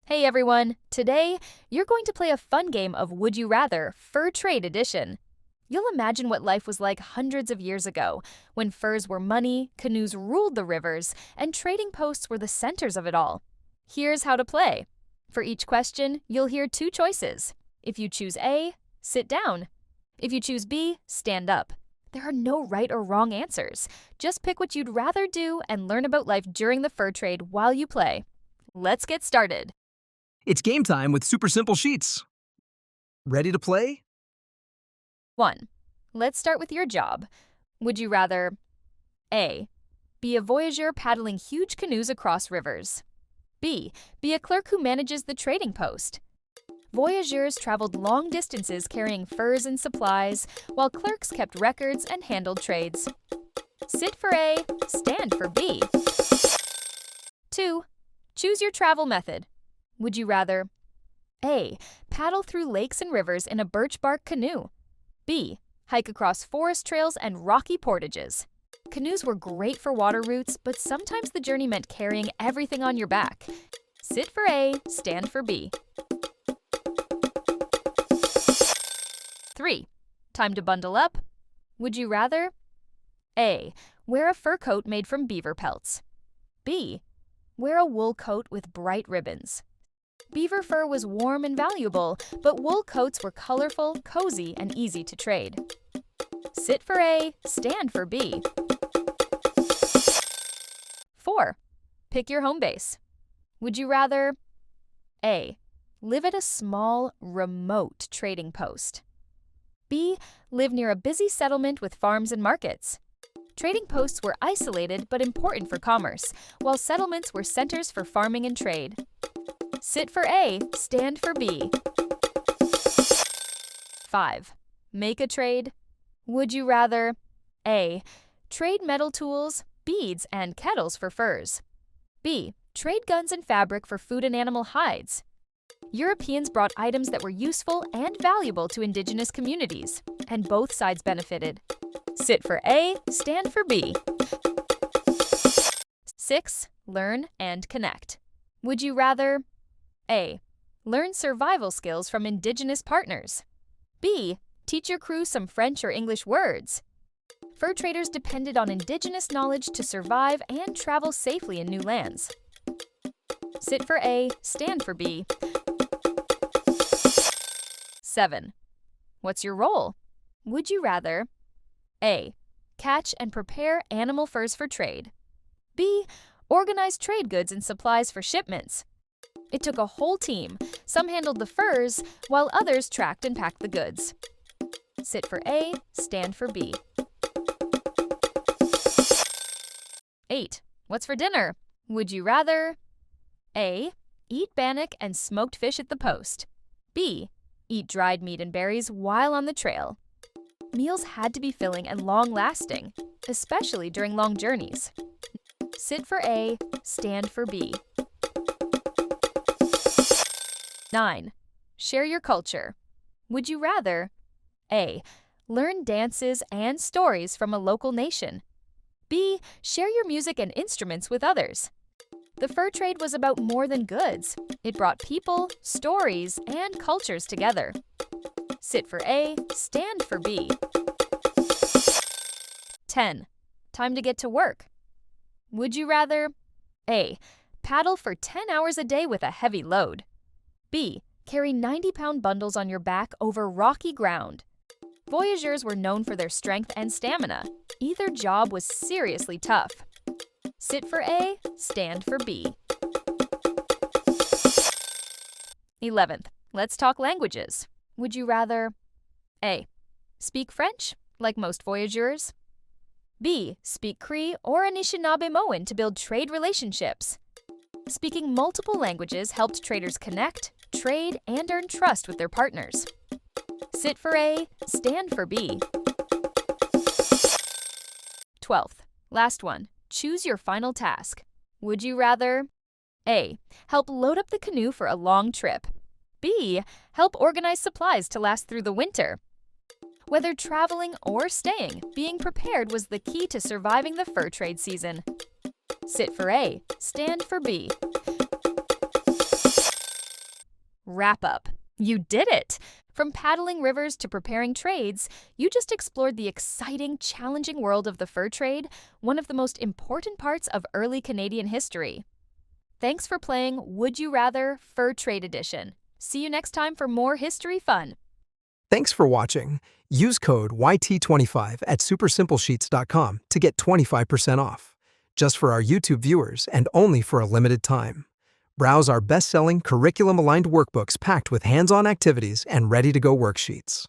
Hey everyone! Today, you're going to play a fun game of Would You Rather Fur Trade Edition. You'll imagine what life was like hundreds of years ago, when furs were money, canoes ruled the rivers, and trading posts were the centers of it all. Here's how to play. For each question, you'll hear two choices. If you choose A, sit down. If you choose B, stand up. There are no right or wrong answers. Just pick what you'd rather do and learn about life during the fur trade while you play. Let's get started. It's game time with super simple sheets. Ready to play? 1. Let's start with your job. Would you rather A. Be a voyageur paddling huge canoes across rivers? B. Be a clerk who manages the trading post? Voyageurs traveled long distances carrying furs and supplies, while clerks kept records and handled trades. Sit for A, stand for B. 2. Choose your travel method. Would you rather A. Paddle through lakes and rivers in a birchbark canoe? B. Hike across forest trails and rocky portages? Canoes were great for water routes, but sometimes the journey meant carrying everything on your back. Sit for A, stand for B. 3. Time to bundle up. Would you rather A. Wear a fur coat made from beaver pelts? B. Wear a wool coat with bright ribbons? Beaver fur was warm and valuable, but wool coats were colorful, cozy, and easy to trade. Sit for A, stand for B. 4. Pick your home base. Would you rather A. Live at a small, remote trading post? B. Live near a busy settlement with farms and markets? Trading posts were isolated but important for commerce, while settlements were centers for farming and trade. Sit for A, stand for B. 5. Make a trade. Would you rather A. Trade metal tools, beads, and kettles for furs? B. Trade guns and fabric for food and animal hides? Europeans brought items that were useful and valuable to indigenous communities, and both sides benefited. Sit for A, stand for B. 6. Learn and connect. Would you rather A. Learn survival skills from Indigenous partners? B. Teach your crew some French or English words? Fur traders depended on Indigenous knowledge to survive and travel safely in new lands. Sit for A, stand for B. 7. What's your role? Would you rather A. Catch and prepare animal furs for trade? B. Organize trade goods and supplies for shipments? It took a whole team. Some handled the furs, while others tracked and packed the goods. Sit for A, stand for B. 8. What's for dinner? Would you rather A. Eat bannock and smoked fish at the post? B. Eat dried meat and berries while on the trail? Meals had to be filling and long-lasting, especially during long journeys. Sit for A, stand for B. 9. Share your culture. Would you rather A. Learn dances and stories from a local nation? B. Share your music and instruments with others? The fur trade was about more than goods. It brought people, stories, and cultures together. Sit for A, stand for B. 10. Time to get to work. Would you rather A. Paddle for 10 hours a day with a heavy load? B. Carry 90-pound bundles on your back over rocky ground? Voyageurs were known for their strength and stamina. Either job was seriously tough. Sit for A, stand for B. 11th. Let's talk languages. Would you rather A. Speak French, like most voyageurs? B. Speak Cree or Anishinaabe-Moan to build trade relationships? Speaking multiple languages helped traders connect, trade, and earn trust with their partners. Sit for A, stand for B. 12th. Last one. Choose your final task. Would you rather A. Help load up the canoe for a long trip? B. Help organize supplies to last through the winter? Whether traveling or staying, being prepared was the key to surviving the fur trade season. Sit for A, stand for B. Wrap up. You did it! From paddling rivers to preparing trades, you just explored the exciting, challenging world of the fur trade, one of the most important parts of early Canadian history. Thanks for playing Would You Rather Fur Trade Edition. See you next time for more history fun. Thanks for watching. Use code YT25 at supersimplesheets.com to get 25% off. Just for our YouTube viewers and only for a limited time. Browse our best-selling curriculum-aligned workbooks packed with hands-on activities and ready-to-go worksheets.